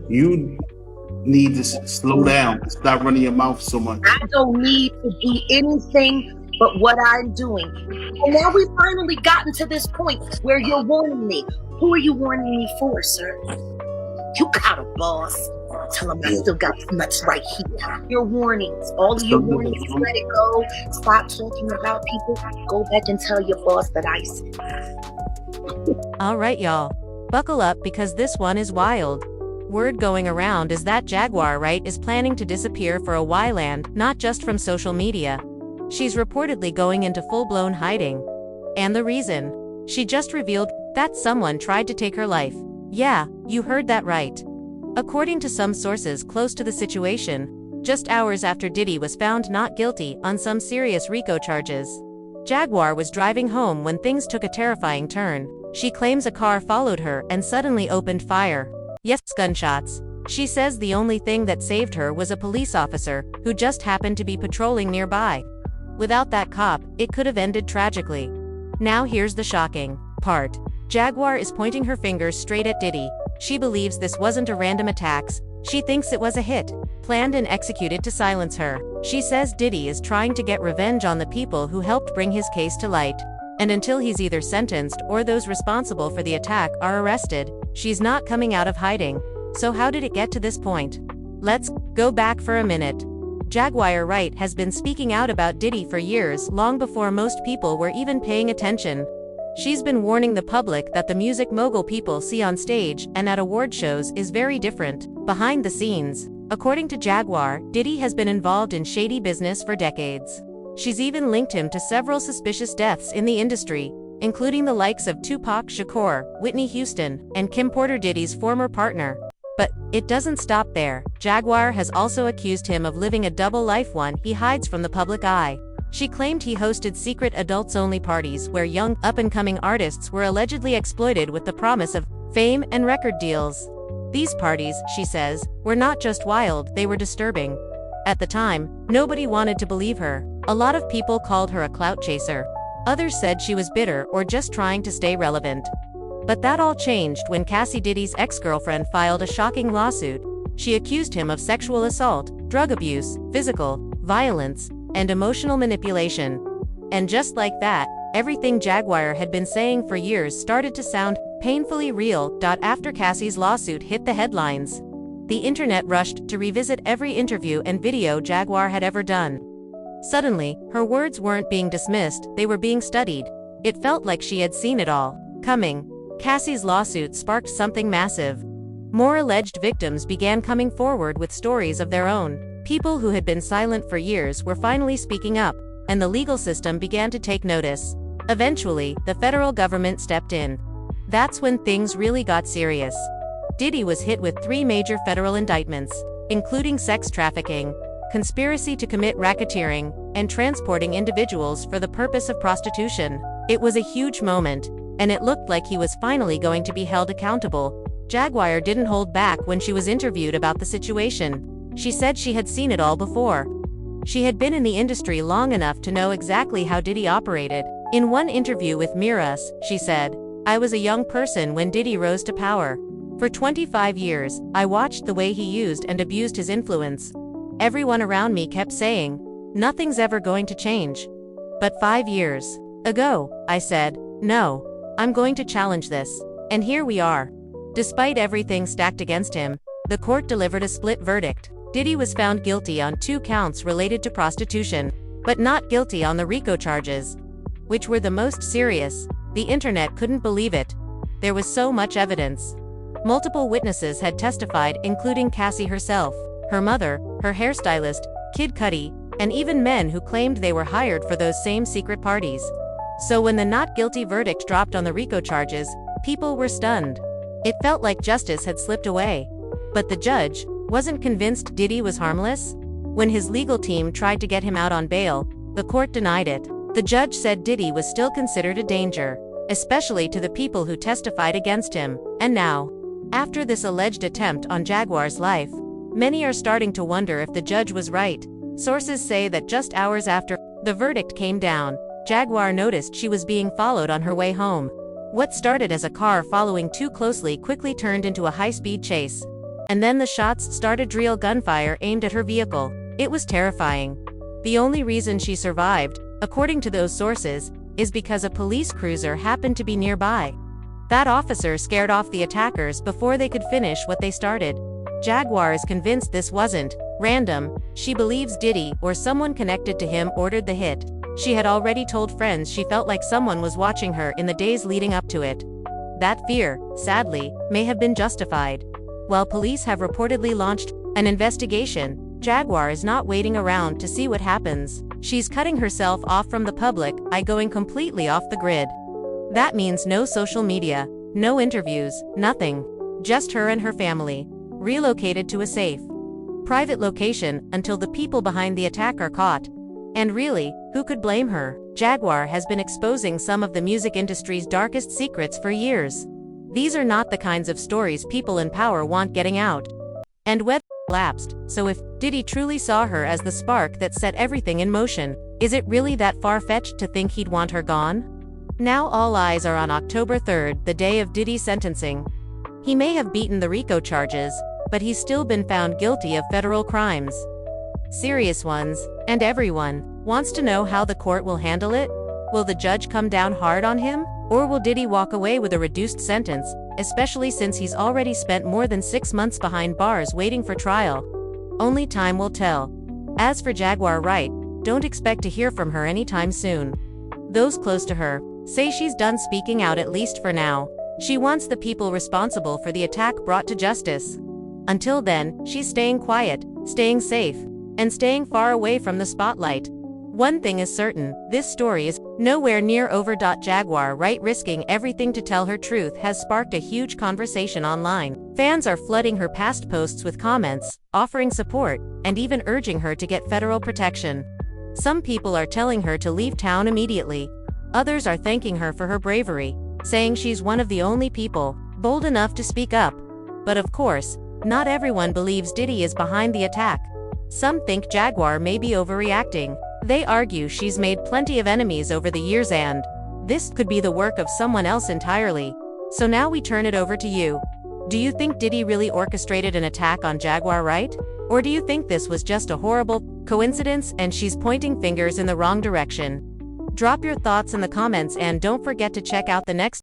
You need to slow down. Stop running your mouth so much. I don't need to do anything but what I'm doing. And now we've finally gotten to this point where you're warning me. Who are you warning me for, sir? You got a boss. Tell him I still got nuts right here. Your warnings, all of your warnings, let it go. Stop talking about people. Go back and tell your boss that I said. Alright y'all, buckle up because this one is wild. Word going around is that Jaguar Wright is planning to disappear for a while and not just from social media. She's reportedly going into full-blown hiding. And the reason? She just revealed that someone tried to take her life. Yeah, you heard that right. According to some sources close to the situation, just hours after Diddy was found not guilty on some serious RICO charges, Jaguar was driving home when things took a terrifying turn. She claims a car followed her and suddenly opened fire. Yes, gunshots. She says the only thing that saved her was a police officer who just happened to be patrolling nearby. Without that cop, it could have ended tragically. Now here's the shocking part. Jaguar is pointing her fingers straight at Diddy. She believes this wasn't a random attack. She thinks it was a hit, planned and executed to silence her. She says Diddy is trying to get revenge on the people who helped bring his case to light. And until he's either sentenced or those responsible for the attack are arrested, she's not coming out of hiding. So how did it get to this point? Let's go back for a minute. Jaguar Wright has been speaking out about Diddy for years, long before most people were even paying attention. She's been warning the public that the music mogul people see on stage and at award shows is very different, behind the scenes. According to Jaguar, Diddy has been involved in shady business for decades. She's even linked him to several suspicious deaths in the industry, including the likes of Tupac Shakur, Whitney Houston, and Kim Porter, Diddy's former partner. But it doesn't stop there. Jaguar has also accused him of living a double life, one he hides from the public eye. She claimed he hosted secret adults-only parties where young, up-and-coming artists were allegedly exploited with the promise of fame and record deals. These parties, she says, were not just wild, they were disturbing. At the time, nobody wanted to believe her. A lot of people called her a clout chaser. Others said she was bitter or just trying to stay relevant. But that all changed when Cassie Diddy's ex-girlfriend filed a shocking lawsuit. She accused him of sexual assault, drug abuse, physical violence, and emotional manipulation. And just like that, everything Jaguar had been saying for years started to sound painfully real. After Cassie's lawsuit hit the headlines, the internet rushed to revisit every interview and video Jaguar had ever done. Suddenly, her words weren't being dismissed, they were being studied. It felt like she had seen it all coming. Cassie's lawsuit sparked something massive. More alleged victims began coming forward with stories of their own. People who had been silent for years were finally speaking up, and the legal system began to take notice. Eventually, the federal government stepped in. That's when things really got serious. Diddy was hit with 3 major federal indictments, including sex trafficking, conspiracy to commit racketeering, and transporting individuals for the purpose of prostitution. It was a huge moment, and it looked like he was finally going to be held accountable. Jaguar didn't hold back when she was interviewed about the situation. She said she had seen it all before. She had been in the industry long enough to know exactly how Diddy operated. In one interview with Miras, she said, "I was a young person when Diddy rose to power. For 25 years, I watched the way he used and abused his influence. Everyone around me kept saying, nothing's ever going to change. But 5 years ago, I said, no, I'm going to challenge this. And here we are." Despite everything stacked against him, the court delivered a split verdict. Diddy was found guilty on 2 counts related to prostitution, but not guilty on the RICO charges, which were the most serious. The internet couldn't believe it. There was so much evidence. Multiple witnesses had testified, including Cassie herself, her mother, her hairstylist, Kid Cudi, and even men who claimed they were hired for those same secret parties. So when the not guilty verdict dropped on the RICO charges, people were stunned. It felt like justice had slipped away. But the judge wasn't convinced Diddy was harmless. When his legal team tried to get him out on bail, the court denied it. The judge said Diddy was still considered a danger, especially to the people who testified against him. And now, after this alleged attempt on Jaguar's life, many are starting to wonder if the judge was right. Sources say that just hours after the verdict came down, Jaguar noticed she was being followed on her way home. What started as a car following too closely quickly turned into a high-speed chase. And then the shots started, real gunfire aimed at her vehicle. It was terrifying. The only reason she survived, according to those sources, is because a police cruiser happened to be nearby. That officer scared off the attackers before they could finish what they started. Jaguar is convinced this wasn't random. She believes Diddy or someone connected to him ordered the hit. She had already told friends she felt like someone was watching her in the days leading up to it. That fear, sadly, may have been justified. While police have reportedly launched an investigation, Jaguar is not waiting around to see what happens. She's cutting herself off from the public by going completely off the grid. That means no social media, no interviews, nothing. Just her and her family, relocated to a safe, private location until the people behind the attack are caught. And really, who could blame her? Jaguar has been exposing some of the music industry's darkest secrets for years. These are not the kinds of stories people in power want getting out. And web lapsed, so if Diddy truly saw her as the spark that set everything in motion, is it really that far-fetched to think he'd want her gone? Now all eyes are on October 3rd, the day of Diddy's sentencing. He may have beaten the RICO charges, but he's still been found guilty of federal crimes. Serious ones, and everyone wants to know how the court will handle it. Will the judge come down hard on him? Or will Diddy walk away with a reduced sentence, especially since he's already spent more than 6 months behind bars waiting for trial? Only time will tell. As for Jaguar Wright, don't expect to hear from her anytime soon. Those close to her say she's done speaking out, at least for now. She wants the people responsible for the attack brought to justice. Until then, she's staying quiet, staying safe, and staying far away from the spotlight. One thing is certain, this story is nowhere near over. Jaguar Wright risking everything to tell her truth has sparked a huge conversation online. Fans are flooding her past posts with comments, offering support, and even urging her to get federal protection. Some people are telling her to leave town immediately. Others are thanking her for her bravery, saying she's one of the only people bold enough to speak up. But of course, not everyone believes Diddy is behind the attack. Some think Jaguar may be overreacting. They argue she's made plenty of enemies over the years and this could be the work of someone else entirely. So now we turn it over to you. Do you think Diddy really orchestrated an attack on Jaguar Wright? Or do you think this was just a horrible coincidence and she's pointing fingers in the wrong direction? Drop your thoughts in the comments and don't forget to check out the next